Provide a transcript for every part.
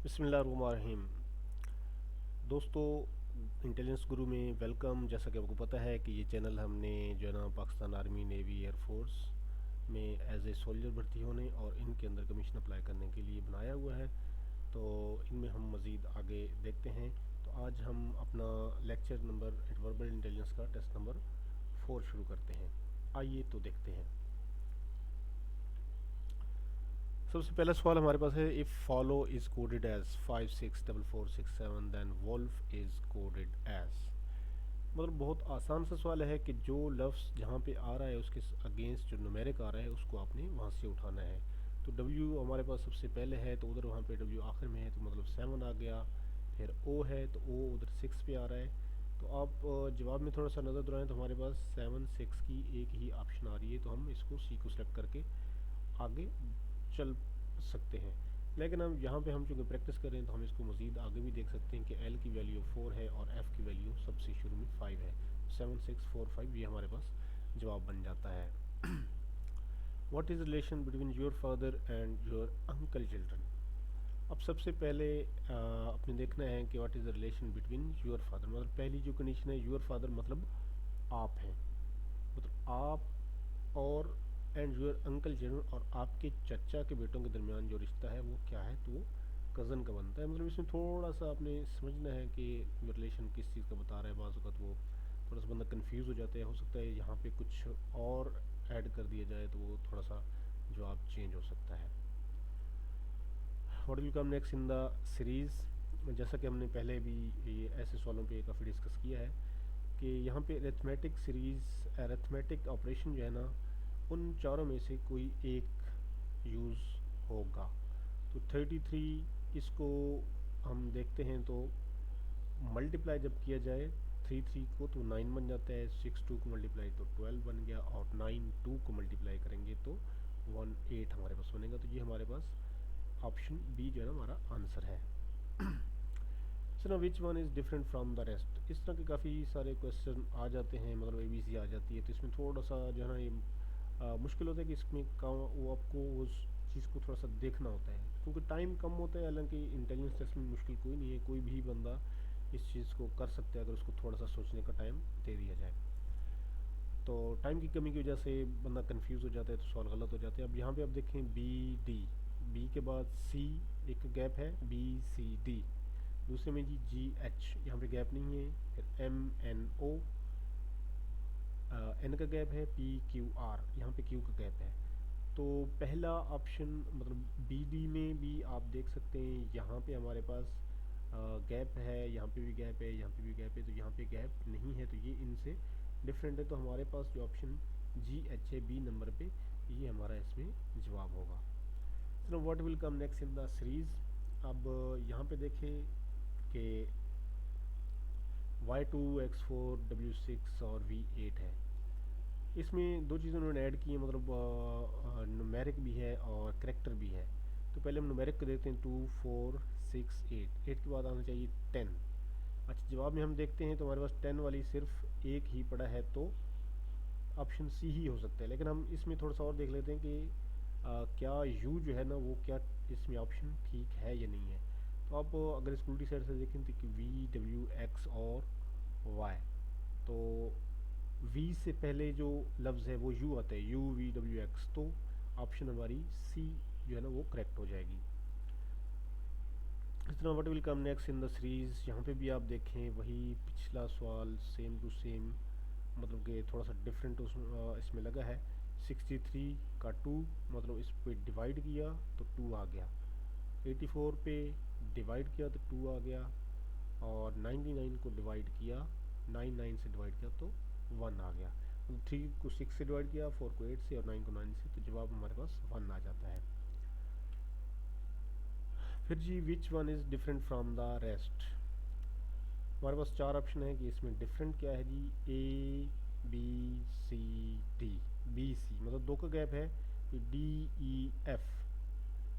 बिस्मिल्लाहिर्रहमानिर्रहीम। दोस्तों, इंटेलिजेंस गुरु में वेलकम। जैसा कि आपको पता है कि ये चैनल हमने जो है ना पाकिस्तान आर्मी, नेवी, एयरफोर्स में एज ए सोल्जर भर्ती होने और इनके अंदर कमीशन अप्लाई करने के लिए बनाया हुआ है। तो इनमें हम मज़ीद आगे देखते हैं। तो आज हम अपना लेक्चर नंबर वर्बल इंटेलिजेंस का टेस्ट नंबर 4 शुरू करते हैं। आइए तो देखते हैं। सबसे पहला सवाल हमारे पास है, if follow is coded as 564467 then wolf is coded as. मतलब बहुत आसान सा सवाल है कि जो लफ्ज़ जहाँ पे आ रहा है उसके अगेंस्ट जो न्यूमेरिक आ रहा है उसको आपने वहाँ से उठाना है। तो W हमारे पास सबसे पहले है तो उधर वहाँ पे W आखिर में है तो मतलब 7 आ गया। फिर O है तो O उधर 6 पे आ रहा है। तो आप जवाब में थोड़ा सा नज़र दौड़ाएं तो हमारे पास 7 6 की एक ही ऑप्शन आ रही है, तो हम इसको C को सिलेक्ट करके आगे चल सकते हैं। लेकिन हम यहाँ पे हम चूँकि प्रैक्टिस कर रहे हैं तो हम इसको मज़ीद आगे भी देख सकते हैं कि L की वैल्यू 4 है और F की वैल्यू सबसे शुरू में 5 है। 7 6 4 5 ये हमारे पास जवाब बन जाता है। What is relation between your father and your uncle children. अब सबसे पहले अपने देखना है कि what is the relation between your father. मतलब पहली जो कंडीशन है, योर फादर मतलब आप हैं, मतलब आप और एंड योर अंकल चिल्ड्रन और आपके चचा के बेटों के दरमियान जो रिश्ता है वो क्या है, तो वो कज़न का बनता है। मतलब इसमें थोड़ा सा आपने समझना है कि रिलेशन किस चीज़ का बता रहा है। बाज़ वक़्त वो थोड़ा सा बंदा कंफ्यूज हो जाता है, हो सकता है यहाँ पे कुछ और ऐड कर दिया जाए तो वो थोड़ा सा जवाब चेंज हो सकता है। What will come next in the series. जैसा कि हमने पहले भी ये ऐसे सवालों पे काफ़ी डिस्कस किया है कि यहाँ पे अरिथमेटिक सीरीज़, अरिथमेटिक ऑपरेशन जो है ना, उन चारों में से कोई एक यूज़ होगा। तो 33 इसको हम देखते हैं तो मल्टीप्लाई जब किया जाए 3 को तो 9 बन जाता है, 6 को मल्टीप्लाई तो 12 बन गया और 9 को मल्टीप्लाई करेंगे तो 18 हमारे पास बनेगा। तो ये हमारे पास ऑप्शन बी जो है ना हमारा आंसर है। सो ना विच one is different from the rest. इस तरह के काफ़ी सारे क्वेश्चन आ जाते हैं, मतलब ABC आ जाती है, तो इसमें थोड़ा सा जो है ना ये मुश्किल होता है कि इसमें का वो आपको उस चीज़ को थोड़ा सा देखना होता है क्योंकि टाइम कम होता है। हालांकि इंटेलिजेंस टेस्ट में मुश्किल कोई नहीं है, कोई भी बंदा इस चीज़ को कर सकता है अगर उसको थोड़ा सा सोचने का टाइम दे दिया जाए। तो टाइम की कमी की वजह से बंदा कंफ्यूज हो जाता है तो सवाल गलत हो जाते हैं। अब यहाँ पे आप देखें बी के बाद सी एक गैप है, BCD, दूसरे में GH यहाँ पे गैप नहीं है, फिर MNO N का गैप है, PQR यहाँ पे Q का गैप है। तो पहला ऑप्शन मतलब BD में भी आप देख सकते हैं, यहाँ पे हमारे पास गैप है, यहाँ पे भी गैप है, यहाँ पे भी गैप है, तो यहाँ पे गैप नहीं है तो ये इनसे डिफरेंट है। तो हमारे पास जो ऑप्शन GH है बी नंबर पे, ये हमारा इसमें जवाब होगा। चलो what will come next in the series. अब यहाँ पे देखें कि Y2 X4 W6 और V8 है। इसमें दो चीज़ें उन्होंने ऐड की हैं, मतलब न्यूमेरिक भी है और करेक्टर भी है। तो पहले हम न्यूमेरिक को देखते हैं, 2 4 6 8, 8 के बाद आना चाहिए 10। अच्छा, जवाब में हम देखते हैं तो हमारे पास 10 वाली सिर्फ एक ही पड़ा है तो ऑप्शन सी ही हो सकता है। लेकिन हम इसमें थोड़ा सा और देख लेते हैं कि क्या यू जो है ना वो क्या इसमें ऑप्शन ठीक है या नहीं है। तो आप अगर इस उल्टी साइड से देखें तो कि V W X और Y, तो V से पहले जो लफ्ज़ है वो U आता है, UVWX, तो ऑप्शन हमारी सी जो है ना वो करेक्ट हो जाएगी। इस तरह what will come next in the series, यहाँ पे भी आप देखें वही पिछला सवाल सेम टू सेम, मतलब कि थोड़ा सा डिफरेंट इसमें लगा है। 63 का 2, मतलब इस पे डिवाइड किया तो 2 आ गया, 84 पे डिवाइड किया तो 2 आ गया, और 99 को डिवाइड किया, 99 से डिवाइड किया तो 1 आ गया। 3 को 6 से डिवाइड किया, 4 को 8 से और 9 को 9 से, तो जवाब हमारे पास 1 आ जाता है। फिर जी which one is different from the rest. हमारे पास चार ऑप्शन है कि इसमें डिफरेंट क्या है जी, ABCD, BC, मतलब दो का गैप है, फिर DEF,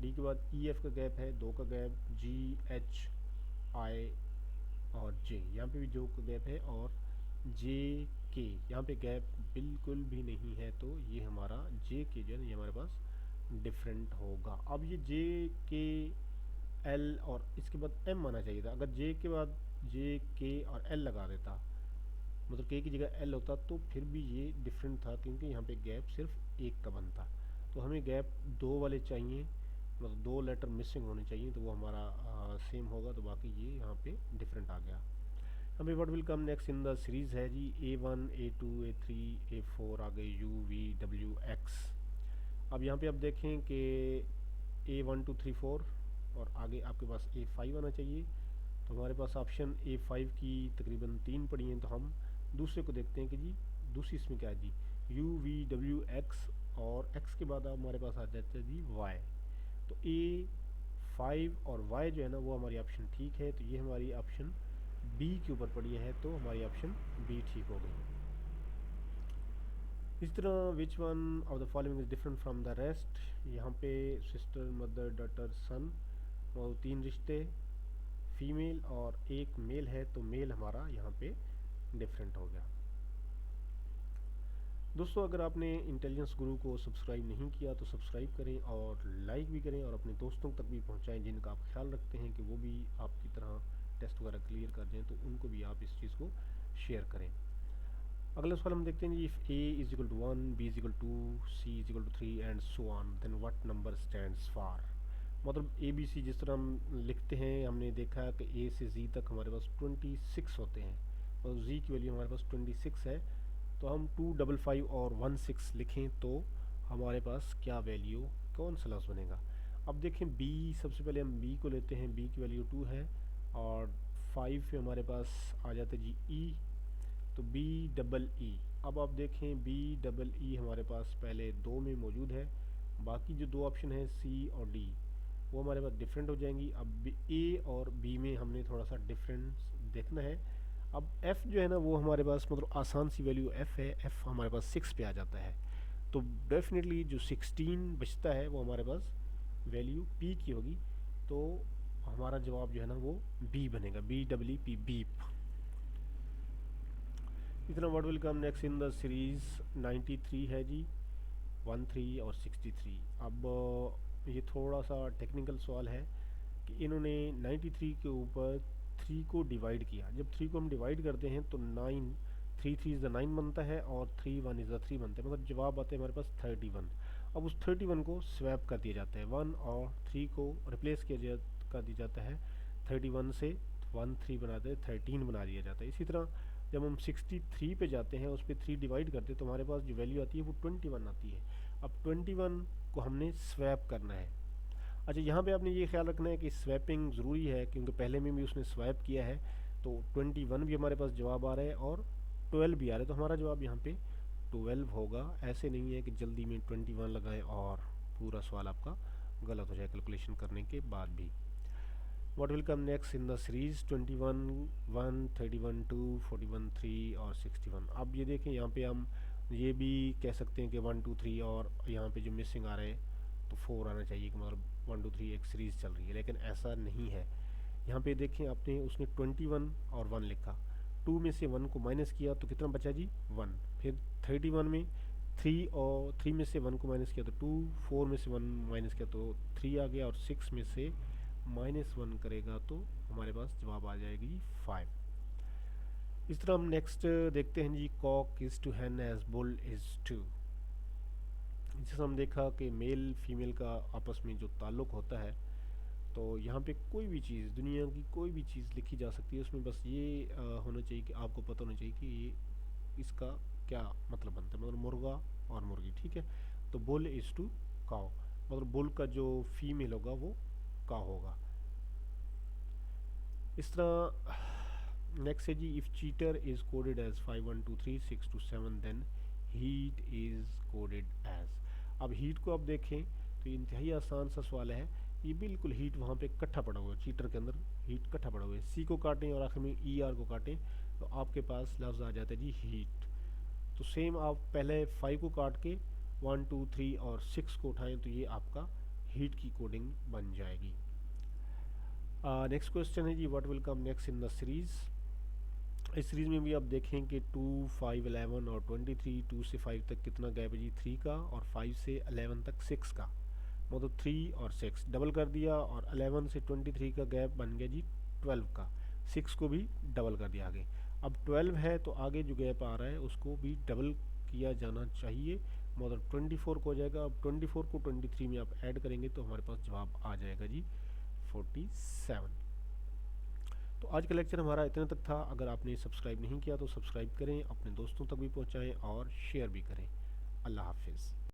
डी के बाद EF का गैप है, दो का गैप, GHI और J, यहाँ पे भी दो का गैप है, और JK यहाँ पे गैप बिल्कुल भी नहीं है, तो ये हमारा JK जो है ना ये हमारे पास डिफरेंट होगा। अब ये JK एल और इसके बाद एम आना चाहिए था। अगर जे के बाद जे के और एल लगा देता, मतलब के की जगह एल होता, तो फिर भी ये डिफरेंट था, क्योंकि यहाँ पे गैप सिर्फ एक का बनता। तो हमें गैप दो वाले चाहिए, मतलब दो लेटर मिसिंग होने चाहिए, तो वो हमारा सेम होगा, तो बाकी ये यहाँ पे डिफरेंट आ गया। अभी what will come next in the series है जी A1 A2 A3 A4 आ गए U V W X। अब यहाँ पे आप देखें कि A1 2 3 4 और आगे आपके पास A5 आना चाहिए। तो हमारे पास ऑप्शन A5 की तकरीबन 3 पड़ी हैं, तो हम दूसरे को देखते हैं कि जी दूसरी इसमें क्या है जी U V W X, और X के बाद हमारे पास आ जाता है जी Y। तो A5 और Y जो है ना वो हमारी ऑप्शन ठीक है, तो ये हमारी ऑप्शन बी के ऊपर पड़ी है, तो हमारी ऑप्शन बी ठीक हो गई। इस तरह which one of the following is different from the rest, यहाँ पे सिस्टर मदर डॉटर सन और 3 रिश्ते, फीमेल और एक मेल है, तो मेल हमारा यहाँ पे डिफरेंट हो गया। दोस्तों अगर आपने इंटेलिजेंस गुरु को सब्सक्राइब नहीं किया तो सब्सक्राइब करें और लाइक भी करें और अपने दोस्तों तक भी पहुंचाएं जिनका आप ख्याल रखते हैं कि वो भी आपकी तरह टेस्ट वगैरह क्लियर कर जाएं, तो उनको भी आप इस चीज़ को शेयर करें। अगला सवाल हम देखते हैं जी, if A is equal to 1 B is equal to C is equal to 3 and so on, then what number stands for. मतलब ए बी सी जिस तरह हम लिखते हैं, हमने देखा कि ए से जी तक हमारे पास 26 होते हैं और जी की वैल्यू हमारे पास 26 है। तो हम 255 और 16 लिखें तो हमारे पास क्या वैल्यू, कौन सा लफ्ज़ बनेगा। अब देखें बी, सबसे पहले हम बी को लेते हैं, बी की वैल्यू 2 है और 5 पे हमारे पास आ जाता है जी ई, तो बी डबल ई। अब आप देखें बी डबल ई हमारे पास पहले दो में मौजूद है, बाकी जो दो ऑप्शन है सी और डी वो हमारे पास डिफरेंट हो जाएंगी। अब ए और बी में हमने थोड़ा सा डिफरेंस देखना है। अब एफ़ जो है ना वो हमारे पास मतलब आसान सी वैल्यू एफ़ है, एफ़ हमारे पास 6 पे आ जाता है, तो डेफिनेटली जो 16 बचता है वो हमारे पास वैल्यू पी की होगी, तो हमारा जवाब जो है ना वो बी बनेगा, B double E P, beep. इतना word will come next in the series 93 है जी, 13 और 63। अब ये थोड़ा सा टेक्निकल सवाल है कि इन्होंने 93 के ऊपर 3 को डिवाइड किया। जब 3 को हम डिवाइड करते हैं तो 9, 3 3 इज़ द 9 बनता है और 3 1 इज़ द 3 बनता है, मतलब जवाब आते हैं हमारे पास 31। अब उस 31 को स्वैप कर दिया जाता है, 1 और 3 को रिप्लेस कर दिया जाता है 31 से, 1 3 बनाते हैं 13 बना दिया जाता है। इसी तरह जब हम 63 पे जाते हैं, उस पर 3 डिवाइड करते हैं तो हमारे पास जो वैल्यू आती है वो 21 आती है। अब 21 को हमने स्वैप करना है। अच्छा यहाँ पे आपने ये ख्याल रखना है कि स्वैपिंग ज़रूरी है, क्योंकि पहले में भी उसने स्वैप किया है, तो 21 भी हमारे पास जवाब आ रहा है और 12 भी आ रहा है, तो हमारा जवाब यहाँ पे 12 होगा। ऐसे नहीं है कि जल्दी में 21 लगाएं और पूरा सवाल आपका गलत हो जाए कैलकुलेशन करने के बाद भी। What will come next in the series 21 1 31 2 41 3 और 61। अब ये देखें यहाँ पे हम ये भी कह सकते हैं कि 1 2 3 और यहाँ पे जो मिसिंग आ रहे हैं तो 4 आना चाहिए, कि मतलब 1 2 3 एक सीरीज़ चल रही है, लेकिन ऐसा नहीं है। यहाँ पे देखें आपने उसने 21 और 1 लिखा, 2 में से 1 को माइनस किया तो कितना बचा जी 1, फिर 31 में 3 और 3 में से 1 को माइनस किया तो 2, 4 में से 1 माइनस किया तो 3 आ गया और 6 में से -1 करेगा तो हमारे पास जवाब आ जाएगी 5। इस तरह हम नेक्स्ट देखते हैं जी, cock is to hen as bull is to. जिससे हम देखा कि मेल फीमेल का आपस में जो ताल्लुक़ होता है, तो यहाँ पे कोई भी चीज़, दुनिया की कोई भी चीज़ लिखी जा सकती है, उसमें बस ये होना चाहिए कि आपको पता होना चाहिए कि ये इसका क्या मतलब बनता है, मतलब मुर्गा और मुर्गी, ठीक है। तो बुल इज़ टू काव, मतलब बुल का जो फीमेल होगा वो काव होगा। इस तरह नेक्स्ट है जी, if cheater is coded as 5 1 2 3 6 2 7 then heat is coded as. अब हीट को आप देखें तो ये इंतहाई आसान सा सवाल है, ये बिल्कुल हीट वहाँ पे इकट्ठा पड़ा हुआ है, चीटर के अंदर हीट इकट्ठा पड़ा हुआ है। सी को काटें और आखिर में ई आर को काटें तो आपके पास लफ्ज़ आ जाता है जी हीट। तो सेम आप पहले 5 को काट के 1 2 3 और 6 को उठाएं तो ये आपका हीट की कोडिंग बन जाएगी। नेक्स्ट क्वेश्चन है जी, what will come next in the series. इस सीरीज़ में भी आप देखें कि 2 5 11 और 23, 2 से 5 तक कितना गैप है जी 3 का, और 5 से 11 तक 6 का, मतलब 3 और 6 डबल कर दिया, और 11 से 23 का गैप बन गया जी 12 का, 6 को भी डबल कर दिया आगे। अब 12 है तो आगे जो गैप आ रहा है उसको भी डबल किया जाना चाहिए, मतलब 24 को हो जाएगा। अब 24 को 23 में आप ऐड करेंगे तो हमारे पास जवाब आ जाएगा जी 47। तो आज का लेक्चर हमारा इतना तक था। अगर आपने सब्सक्राइब नहीं किया तो सब्सक्राइब करें, अपने दोस्तों तक भी पहुंचाएं और शेयर भी करें। अल्लाह हाफिज़।